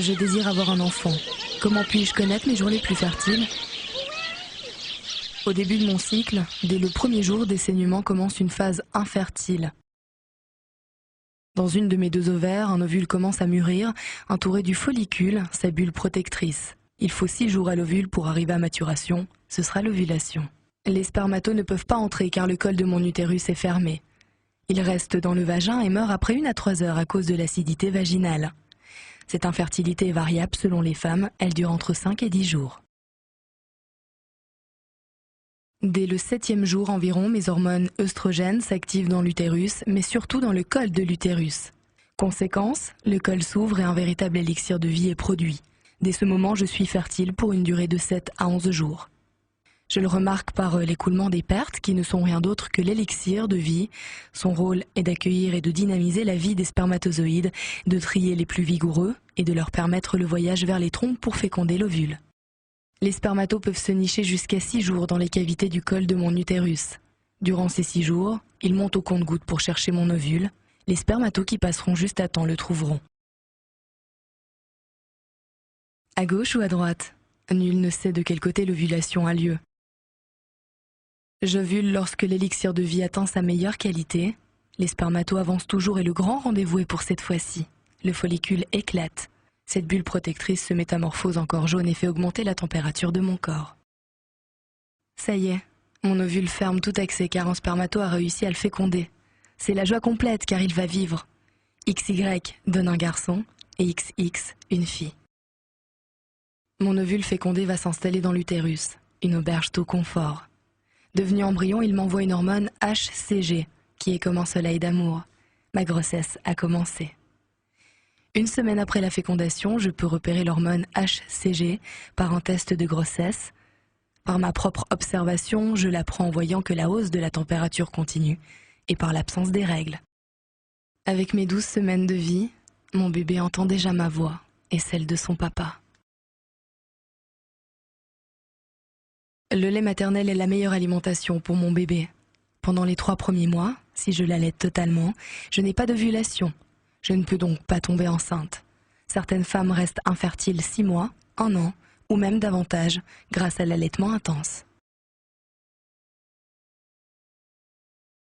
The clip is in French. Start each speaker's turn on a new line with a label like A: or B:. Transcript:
A: Je désire avoir un enfant. Comment puis-je connaître mes jours les plus fertiles? Au début de mon cycle, dès le premier jour des saignements commence une phase infertile. Dans une de mes deux ovaires, un ovule commence à mûrir, entouré du follicule, sa bulle protectrice. Il faut 6 jours à l'ovule pour arriver à maturation, ce sera l'ovulation. Les spermatos ne peuvent pas entrer car le col de mon utérus est fermé. Ils restent dans le vagin et meurent après 1 à 3 heures à cause de l'acidité vaginale. Cette infertilité est variable selon les femmes, elle dure entre 5 et 10 jours. Dès le 7e jour environ, mes hormones œstrogènes s'activent dans l'utérus, mais surtout dans le col de l'utérus. Conséquence, le col s'ouvre et un véritable élixir de vie est produit. Dès ce moment, je suis fertile pour une durée de 7 à 11 jours. Je le remarque par l'écoulement des pertes qui ne sont rien d'autre que l'élixir de vie. Son rôle est d'accueillir et de dynamiser la vie des spermatozoïdes, de trier les plus vigoureux et de leur permettre le voyage vers les trompes pour féconder l'ovule. Les spermatos peuvent se nicher jusqu'à 6 jours dans les cavités du col de mon utérus. Durant ces 6 jours, ils montent au compte-gouttes pour chercher mon ovule. Les spermatos qui passeront juste à temps le trouveront. À gauche ou à droite? Nul ne sait de quel côté l'ovulation a lieu. J'ovule lorsque l'élixir de vie atteint sa meilleure qualité. Les spermatos avancent toujours et le grand rendez-vous est pour cette fois-ci. Le follicule éclate. Cette bulle protectrice se métamorphose en corps jaune et fait augmenter la température de mon corps. Ça y est, mon ovule ferme tout accès car un spermato a réussi à le féconder. C'est la joie complète car il va vivre. XY donne un garçon et XX une fille. Mon ovule fécondé va s'installer dans l'utérus, une auberge tout confort. Devenu embryon, il m'envoie une hormone HCG, qui est comme un soleil d'amour. Ma grossesse a commencé. 1 semaine après la fécondation, je peux repérer l'hormone HCG par un test de grossesse. Par ma propre observation, je l'apprends en voyant que la hausse de la température continue et par l'absence des règles. Avec mes 12 semaines de vie, mon bébé entend déjà ma voix et celle de son papa. Le lait maternel est la meilleure alimentation pour mon bébé. Pendant les 3 premiers mois, si je l'allaite totalement, je n'ai pas d'ovulation. Je ne peux donc pas tomber enceinte. Certaines femmes restent infertiles 6 mois, 1 an, ou même davantage, grâce à l'allaitement intense.